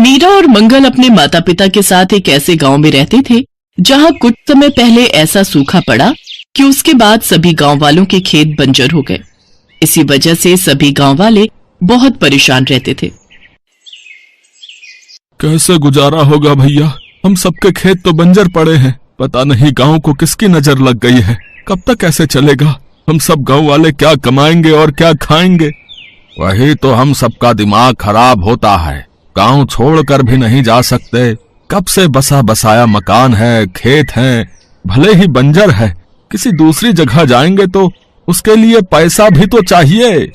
मीरा और मंगल अपने माता पिता के साथ एक ऐसे गांव में रहते थे जहां कुछ समय पहले ऐसा सूखा पड़ा कि उसके बाद सभी गांव वालों के खेत बंजर हो गए। इसी वजह से सभी गांव वाले बहुत परेशान रहते थे। कैसे गुजारा होगा भैया, हम सबके खेत तो बंजर पड़े हैं। पता नहीं गांव को किसकी नजर लग गई है। कब तक ऐसे चलेगा? हम सब गांव वाले क्या कमाएंगे और क्या खाएंगे? वही तो हम सबका दिमाग खराब होता है। गांव छोड़कर भी नहीं जा सकते। कब से बसा बसाया मकान है, खेत हैं, भले ही बंजर है, किसी दूसरी जगह जाएंगे तो उसके लिए पैसा भी तो चाहिए।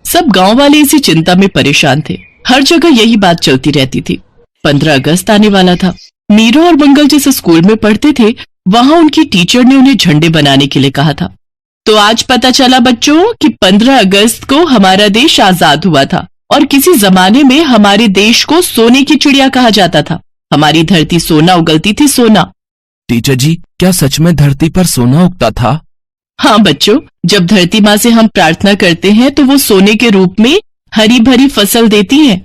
सब गांव वाले इसी चिंता में परेशान थे। हर जगह यही बात चलती रहती थी। 15 अगस्त आने वाला था। मीरा और मंगल जिस स्कूल में पढ़ते थे वहां उनकी टीचर ने उन्हें झंडे बनाने के लिए कहा था। तो आज पता चला बच्चों कि 15 अगस्त को हमारा देश आजाद हुआ था और किसी जमाने में हमारे देश को सोने की चिड़िया कहा जाता था। हमारी धरती सोना उगलती थी, सोना। टीचर जी, क्या सच में धरती पर सोना उगता था? हाँ बच्चों, जब धरती माँ से हम प्रार्थना करते हैं तो वो सोने के रूप में हरी भरी फसल देती है।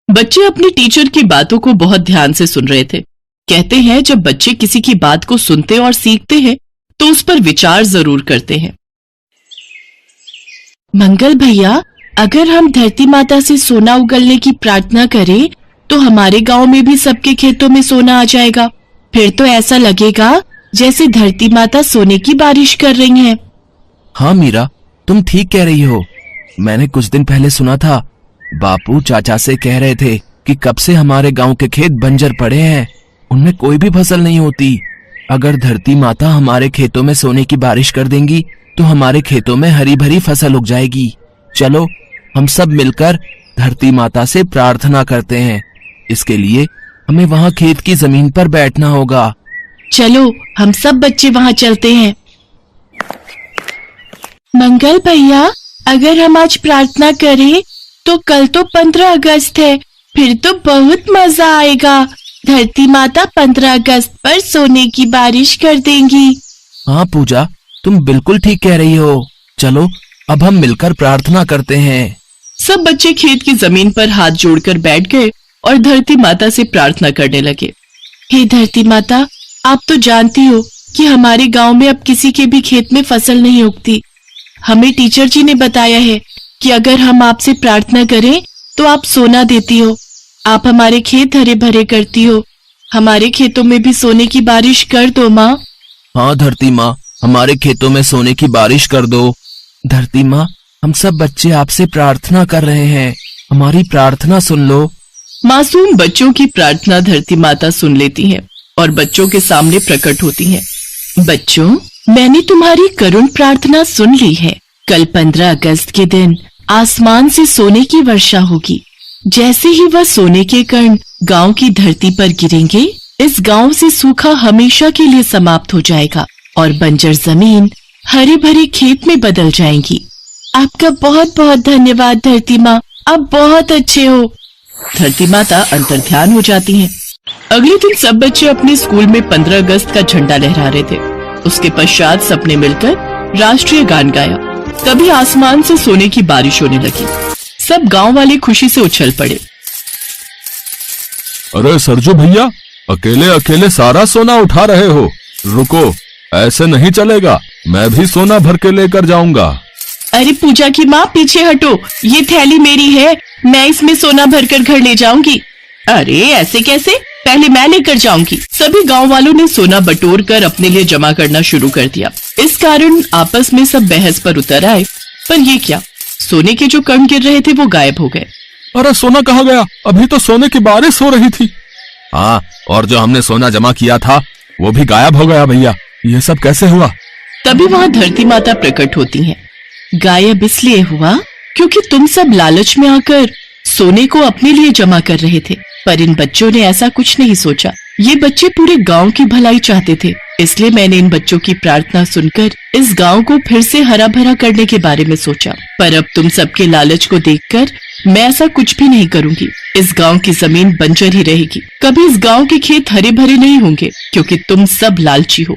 बच्चे अपनी टीचर की बातों को बहुत ध्यान से सुन रहे थे। कहते हैं जब बच्चे किसी की बात को सुनते और सीखते हैं तो उस पर विचार जरूर करते हैं। मंगल भैया, अगर हम धरती माता से सोना उगलने की प्रार्थना करें तो हमारे गांव में भी सबके खेतों में सोना आ जाएगा। फिर तो ऐसा लगेगा जैसे धरती माता सोने की बारिश कर रही हैं। हाँ मीरा, तुम ठीक कह रही हो। मैंने कुछ दिन पहले सुना था, बापू चाचा से कह रहे थे कि कब से हमारे गांव के खेत बंजर पड़े हैं, उनमें कोई भी फसल नहीं होती। अगर धरती माता हमारे खेतों में सोने की बारिश कर देंगी तो हमारे खेतों में हरी भरी फसल उग जाएगी। चलो हम सब मिलकर धरती माता से प्रार्थना करते हैं। इसके लिए हमें वहाँ खेत की जमीन पर बैठना होगा। चलो हम सब बच्चे वहाँ चलते हैं। मंगल भैया, अगर हम आज प्रार्थना करें तो कल तो 15 अगस्त है, फिर तो बहुत मजा आएगा। धरती माता 15 अगस्त पर सोने की बारिश कर देंगी। हाँ पूजा, तुम बिल्कुल ठीक कह रही हो। चलो अब हम मिलकर प्रार्थना करते हैं। सब बच्चे खेत की जमीन पर हाथ जोड़कर बैठ गए और धरती माता से प्रार्थना करने लगे। हे धरती माता, आप तो जानती हो कि हमारे गांव में अब किसी के भी खेत में फसल नहीं उगती। हमें टीचर जी ने बताया है कि अगर हम आपसे प्रार्थना करें तो आप सोना देती हो। आप हमारे खेत हरे भरे करती हो। हमारे खेतों में भी सोने की बारिश कर दो माँ। हाँ धरती माँ, हमारे खेतों में सोने की बारिश कर दो। धरती माँ, हम सब बच्चे आपसे प्रार्थना कर रहे हैं, हमारी प्रार्थना सुन लो। मासूम बच्चों की प्रार्थना धरती माता सुन लेती है और बच्चों के सामने प्रकट होती है। बच्चों, मैंने तुम्हारी करुण प्रार्थना सुन ली है। कल 15 अगस्त के दिन आसमान से सोने की वर्षा होगी। जैसे ही वह सोने के कण गांव की धरती पर गिरेंगे, इस गांव से सूखा हमेशा के लिए समाप्त हो जाएगा और बंजर जमीन हरी भरी खेत में बदल जाएंगी। आपका बहुत बहुत धन्यवाद धरती माँ, आप बहुत अच्छे हो। धरती माता अंतर्ध्यान हो जाती हैं। अगले दिन सब बच्चे अपने स्कूल में 15 अगस्त का झंडा लहरा रहे थे। उसके पश्चात सबने मिलकर राष्ट्रीय गान गाया। तभी आसमान से सोने की बारिश होने लगी। सब गांव वाले खुशी से उछल पड़े। अरे सरजू भैया, अकेले अकेले सारा सोना उठा रहे हो। रुको, ऐसे नहीं चलेगा, मैं भी सोना भर के लेकर जाऊंगा। अरे पूजा की माँ, पीछे हटो, ये थैली मेरी है, मैं इसमें सोना भरकर घर ले जाऊंगी। अरे ऐसे कैसे, पहले मैं लेकर जाऊंगी। सभी गांव वालों ने सोना बटोर कर अपने लिए जमा करना शुरू कर दिया। इस कारण आपस में सब बहस पर उतर आए। पर ये क्या, सोने के जो कण गिर रहे थे वो गायब हो गए। अरे सोना कहाँ गया? अभी तो सोने की बारिश हो रही थी। हाँ, और जो हमने सोना जमा किया था वो भी गायब हो गया भैया। ये सब कैसे हुआ? तभी वहाँ धरती माता प्रकट होती हैं। गायब इसलिए हुआ क्योंकि तुम सब लालच में आकर सोने को अपने लिए जमा कर रहे थे, पर इन बच्चों ने ऐसा कुछ नहीं सोचा। ये बच्चे पूरे गांव की भलाई चाहते थे, इसलिए मैंने इन बच्चों की प्रार्थना सुनकर इस गांव को फिर से हरा भरा करने के बारे में सोचा। पर अब तुम सबके लालच को देखकर मैं ऐसा कुछ भी नहीं करूंगी। इस गांव की जमीन बंजर ही रहेगी। कभी इस गांव के खेत हरे भरे नहीं होंगे क्योंकि तुम सब लालची हो।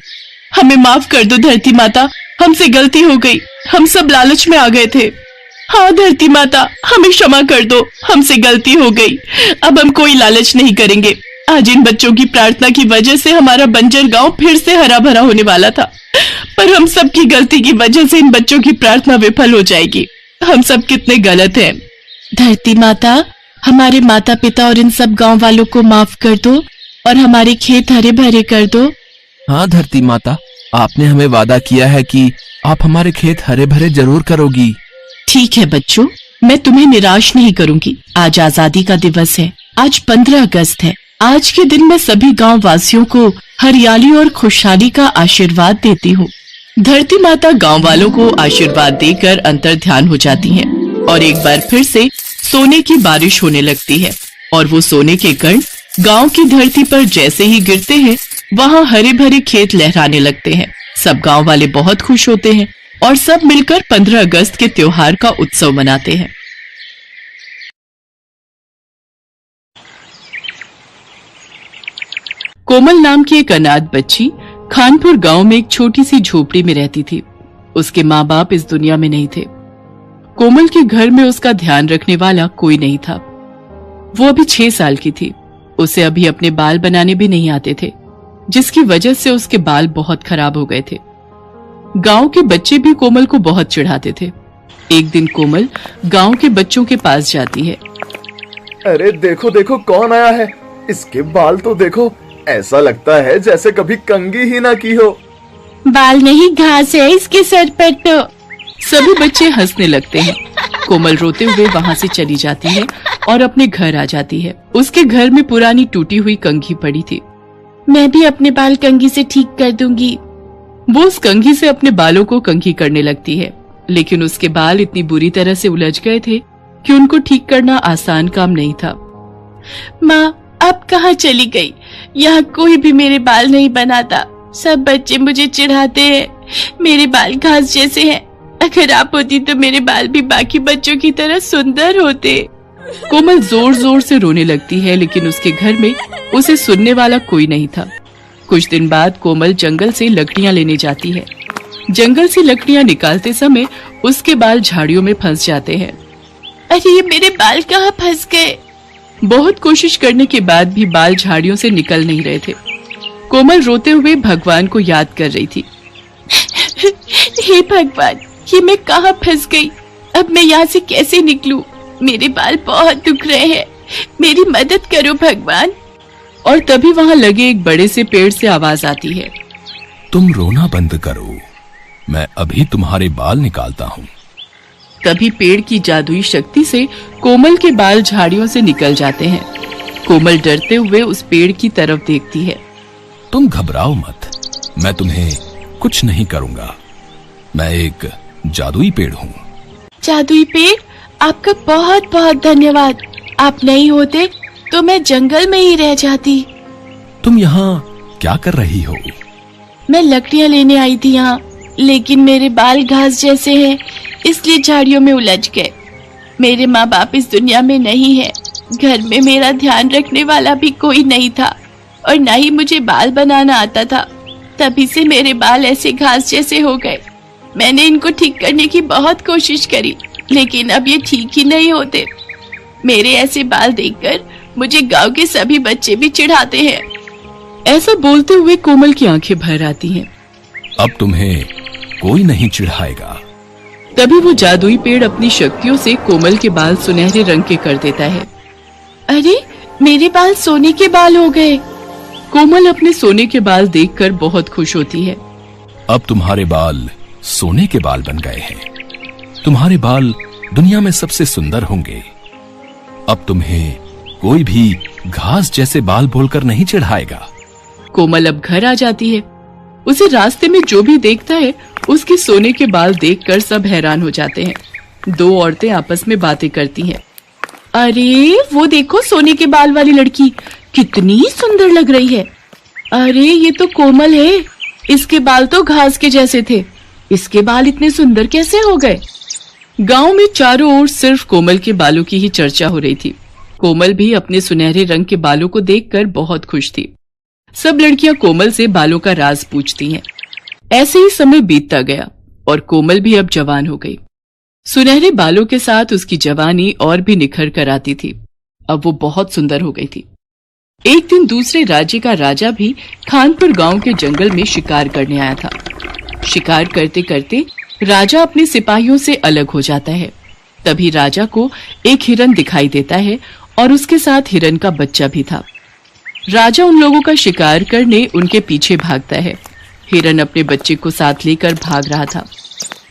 हमें माफ कर दो धरती माता, हमसे गलती हो गई, हम सब लालच में आ गए थे। हाँ धरती माता, हमें क्षमा कर दो, हमसे गलती हो गई। अब हम कोई लालच नहीं करेंगे। आज इन बच्चों की प्रार्थना की वजह से हमारा बंजर गांव फिर से हरा भरा होने वाला था, पर हम सब की गलती की वजह से इन बच्चों की प्रार्थना विफल हो जाएगी। हम सब कितने गलत हैं। धरती माता, हमारे माता पिता और इन सब गांव वालों को माफ कर दो और हमारे खेत हरे भरे कर दो। हाँ धरती माता, आपने हमें वादा किया है कि आप हमारे खेत हरे भरे जरूर करोगी। ठीक है बच्चों, मैं तुम्हें निराश नहीं करूंगी। आज आजादी का दिवस है, आज 15 अगस्त है। आज के दिन मैं सभी गांव वासियों को हरियाली और खुशहाली का आशीर्वाद देती हूँ। धरती माता गांव वालों को आशीर्वाद देकर अंतर ध्यान हो जाती हैं और एक बार फिर से सोने की बारिश होने लगती है और वो सोने के कण गांव की धरती पर जैसे ही गिरते हैं, वहाँ हरे भरे खेत लहराने लगते हैं। सब गांव वाले बहुत खुश होते हैं और सब मिलकर 15 अगस्त के त्योहार का उत्सव मनाते हैं। कोमल नाम की एक अनाथ बच्ची खानपुर गांव में एक छोटी सी झोपड़ी में रहती थी। उसके माँ बाप इस दुनिया में नहीं थे। कोमल के घर में उसका ध्यान रखने वाला कोई नहीं था। वो अभी 6 साल की थी। उसे अभी अपने बाल बनाने भी नहीं आते थे, जिसकी वजह से उसके बाल बहुत खराब हो गए थे। गांव के बच्चे भी कोमल को बहुत चिढ़ाते थे। एक दिन कोमल गांव के बच्चों के पास जाती है। अरे देखो देखो कौन आया है, इसके बाल तो देखो, ऐसा लगता है जैसे कभी कंघी ही ना की हो। बाल नहीं, घास है इसके सर पर तो। सभी बच्चे हंसने लगते हैं। कोमल रोते हुए वहाँ से चली जाती है और अपने घर आ जाती है। उसके घर में पुरानी टूटी हुई कंघी पड़ी थी। मैं भी अपने बाल कंघी से ठीक कर दूंगी। वो उस कंघी से अपने बालों को कंघी करने लगती है, लेकिन उसके बाल इतनी बुरी तरह से उलझ गए थे कि उनको ठीक करना आसान काम नहीं था। माँ, अब कहाँ चली गई? यहाँ कोई भी मेरे बाल नहीं बनाता। सब बच्चे मुझे चिढ़ाते हैं। मेरे बाल घास जैसे हैं। अगर आप होती तो मेरे बाल भी बाकी बच्चों की तरह सुंदर होते। कोमल जोर जोर से रोने लगती है, लेकिन उसके घर में उसे सुनने वाला कोई नहीं था। कुछ दिन बाद कोमल जंगल से लकड़ियाँ लेने जाती है। जंगल से लकड़ियाँ निकालते समय उसके बाल झाड़ियों में फंस जाते हैं। अरे ये मेरे बाल कहाँ फंस गए? बहुत कोशिश करने के बाद भी बाल झाड़ियों से निकल नहीं रहे थे। कोमल रोते हुए भगवान को याद कर रही थी। हे भगवान, ये मैं कहाँ फंस गई? अब मैं यहाँ से कैसे निकलूं? मेरे बाल बहुत दुख रहे हैं। मेरी मदद करो भगवान। और तभी वहाँ लगे एक बड़े से पेड़ से आवाज आती है। तुम रोना बंद करो, मैं अभी तुम्हारे बाल निकालता हूँ। तभी पेड़ की जादुई शक्ति से कोमल के बाल झाड़ियों से निकल जाते हैं। कोमल डरते हुए उस पेड़ की तरफ देखती है। तुम घबराओ मत, मैं तुम्हें कुछ नहीं करूंगा। मैं एक जादुई पेड़ हूँ। जादुई पेड़, आपका बहुत बहुत धन्यवाद। आप नहीं होते तो मैं जंगल में ही रह जाती। तुम यहाँ क्या कर रही हो? मैं लकड़ियाँ लेने आई थी यहाँ, लेकिन मेरे बाल घास जैसे हैं, इसलिए झाड़ियों में उलझ गए। मेरे माँ बाप इस दुनिया में नहीं है। घर में मेरा ध्यान रखने वाला भी कोई नहीं था और न ही मुझे बाल बनाना आता था। तभी से मेरे बाल ऐसे घास जैसे हो गए। मैंने इनको ठीक करने की बहुत कोशिश करी, लेकिन अब ये ठीक ही नहीं होते। मेरे ऐसे बाल देखकर मुझे गांव के सभी बच्चे भी चिढ़ाते हैं। ऐसा बोलते हुए कोमल की आंखें भर आती हैं। अब तुम्हें कोई नहीं चिढ़ाएगा। तभी वो जादुई पेड़ अपनी शक्तियों से कोमल के बाल सुनहरे रंग के कर देता है। अरे, मेरे बाल सोने के बाल हो गए। कोमल अपने सोने के बाल देखकर बहुत खुश होती है। अब तुम्हारे बाल सोने के बाल बन गए हैं। तुम्हारे बाल दुनिया में सबसे सुंदर होंगे। अब तुम्हें कोई भी घास जैसे बाल बोलकर नहीं चिढ़ाएगा। कोमल अब घर आ जाती है। उसे रास्ते में जो भी देखता है, उसके सोने के बाल देखकर सब हैरान हो जाते हैं। 2 औरतें आपस में बातें करती हैं। अरे वो देखो, सोने के बाल वाली लड़की कितनी सुंदर लग रही है। अरे ये तो कोमल है। इसके बाल तो घास के जैसे थे, इसके बाल इतने सुंदर कैसे हो गए? गांव में चारों ओर सिर्फ कोमल के बालों की ही चर्चा हो रही थी। कोमल भी अपने सुनहरे रंग के बालों को देखकर बहुत खुश थी। सब लड़कियां कोमल से बालों का राज पूछती हैं। ऐसे ही समय बीतता गया और कोमल भी अब जवान हो गई। सुनहरे बालों के साथ उसकी जवानी और भी निखर कर आती थी। अब वो बहुत सुंदर हो गई थी। एक दिन दूसरे राज्य का राजा भी खानपुर गांव के जंगल में शिकार करने आया था। शिकार करते करते राजा अपने सिपाहियों से अलग हो जाता है। तभी राजा को एक हिरन दिखाई देता है और उसके साथ हिरन का बच्चा भी था। राजा उन लोगों का शिकार करने उनके पीछे भागता है। हिरन अपने बच्चे को साथ लेकर भाग रहा था,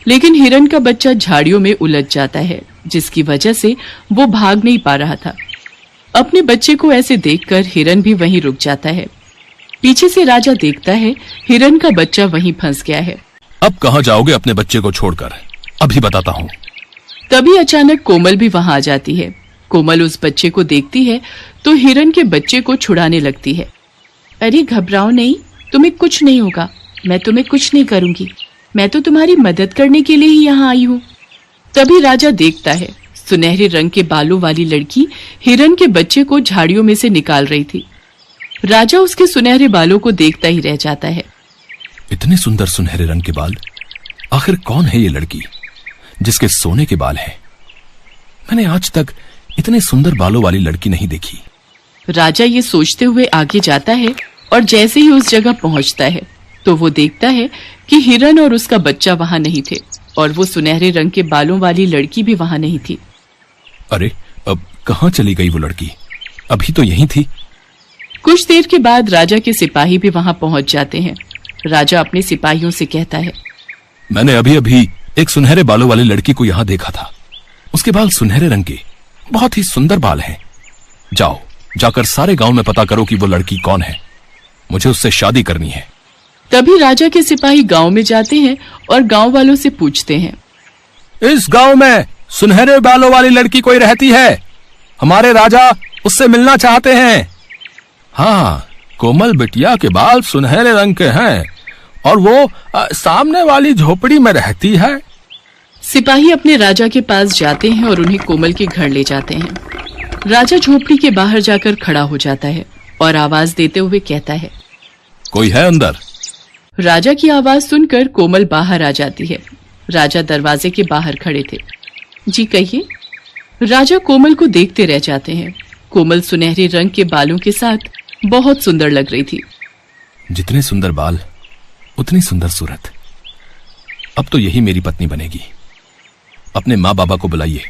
लेकिन हिरन का बच्चा झाड़ियों में उलझ जाता है, जिसकी वजह से वो भाग नहीं पा रहा था। अपने बच्चे को ऐसे देखकर हिरन भी वहीं रुक जाता है। पीछे से राजा देखता है हिरन का बच्चा वहीं फंस गया है। अब कहाँ जाओगे अपने बच्चे को छोड़कर? अभी बताता हूँ। तभी अचानक कोमल भी वहां आ जाती है। कोमल उस बच्चे को देखती है तो हिरन के बच्चे को छुड़ाने लगती है। अरे घबराओ नहीं, तुम्हें कुछ नहीं होगा, मैं तुम्हें कुछ नहीं करूंगी, मैं तो तुम्हारी मदद करने के लिए ही यहाँ आई हूँ। तभी राजा देखता है सुनहरे रंग के बालों वाली लड़की हिरन के बच्चे को झाड़ियों में से निकाल रही थी। राजा उसके सुनहरे बालों को देखता ही रह जाता है। इतने सुंदर सुनहरे रंग के बाल, आखिर कौन है ये लड़की जिसके सोने के बाल हैं? मैंने आज तक इतने सुंदर बालों वाली लड़की नहीं देखी। राजा ये सोचते हुए आगे जाता है और जैसे ही उस जगह पहुंचता है तो वो देखता है कि हिरन और उसका बच्चा वहां नहीं थे और वो सुनहरे रंग के बालों वाली लड़की भी वहां नहीं थी। अरे अब कहाँ चली गई वो लड़की? अभी तो यहीं थी। कुछ देर के बाद राजा के सिपाही भी वहां पहुंच जाते हैं। राजा अपने सिपाहियों से कहता है, मैंने अभी अभी एक सुनहरे बालों वाली लड़की को यहाँ देखा था। उसके बाल सुनहरे रंग के, बहुत ही सुंदर बाल हैं। जाओ, जाकर सारे गांव में पता करो कि वो लड़की कौन है। मुझे उससे शादी करनी है। तभी राजा के सिपाही गांव में जाते हैं और गांव वालों से पूछते हैं, इस गांव में सुनहरे बालों वाली लड़की कोई रहती है? हमारे राजा उससे मिलना चाहते हैं। हाँ, कोमल बिटिया के बाल सुनहरे रंग के हैं और वो सामने वाली झोपड़ी में रहती है। सिपाही अपने राजा के पास जाते हैं और उन्हें कोमल के घर ले जाते हैं। राजा झोपड़ी के बाहर जाकर खड़ा हो जाता है और आवाज देते हुए कहता है, कोई है अंदर? राजा की आवाज सुनकर कोमल बाहर आ जाती है। राजा दरवाजे के बाहर खड़े थे। जी कहिए। राजा कोमल को देखते रह जाते हैं। कोमल सुनहरे रंग के बालों के साथ बहुत सुंदर लग रही थी। जितने सुंदर बाल उतनी सुंदर सूरत। अब तो यही मेरी पत्नी बनेगी। अपने माँ बाबा को बुलाइए,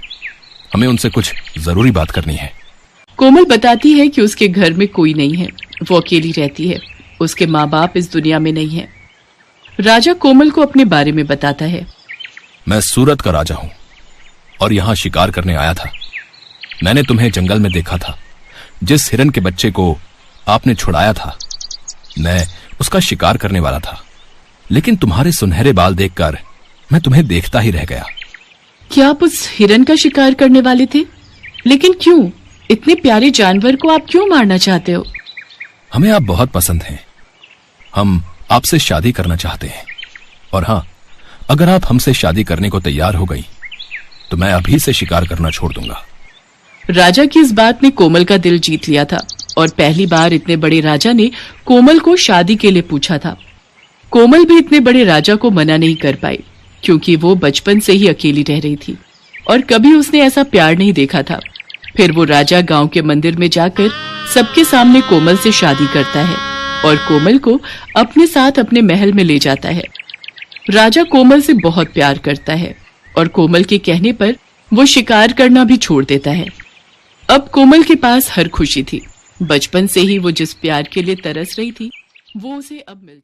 हमें उनसे कुछ जरूरी बात करनी है। कोमल बताती है कि उसके घर में कोई नहीं है, वो अकेली रहती है, उसके माँ बाप इस दुनिया में नहीं है। राजा कोमल को अपने बारे में बताता है। मैं सूरत का राजा हूं और यहाँ शिकार करने आया था। मैंने तुम्हें जंगल में देखा था। जिस हिरन के बच्चे को आपने छुड़ाया था, मैं उसका शिकार करने वाला था, लेकिन तुम्हारे सुनहरे बाल देखकर मैं तुम्हें देखता ही रह गया। क्या आप उस हिरन का शिकार करने वाले थे? लेकिन क्यों? इतने प्यारे जानवर को आप क्यों मारना चाहते हो? हमें आप बहुत पसंद हैं। हम आपसे शादी करना चाहते हैं। और हाँ, अगर आप हमसे शादी करने को तैयार हो गई तो मैं अभी से शिकार करना छोड़ दूंगा। राजा की इस बात ने कोमल का दिल जीत लिया था और पहली बार इतने बड़े राजा ने कोमल को शादी के लिए पूछा था। कोमल भी इतने बड़े राजा को मना नहीं कर पाई, क्योंकि वो बचपन से ही अकेली रह रही थी और कभी उसने ऐसा प्यार नहीं देखा था। फिर वो राजा गांव के मंदिर में जाकर सबके सामने कोमल से शादी करता है और कोमल को अपने साथ अपने महल में ले जाता है। राजा कोमल से बहुत प्यार करता है और कोमल के कहने पर वो शिकार करना भी छोड़ देता है। अब कोमल के पास हर खुशी थी। बचपन से ही वो जिस प्यार के लिए तरस रही थी, वो उसे अब मिल जाता है।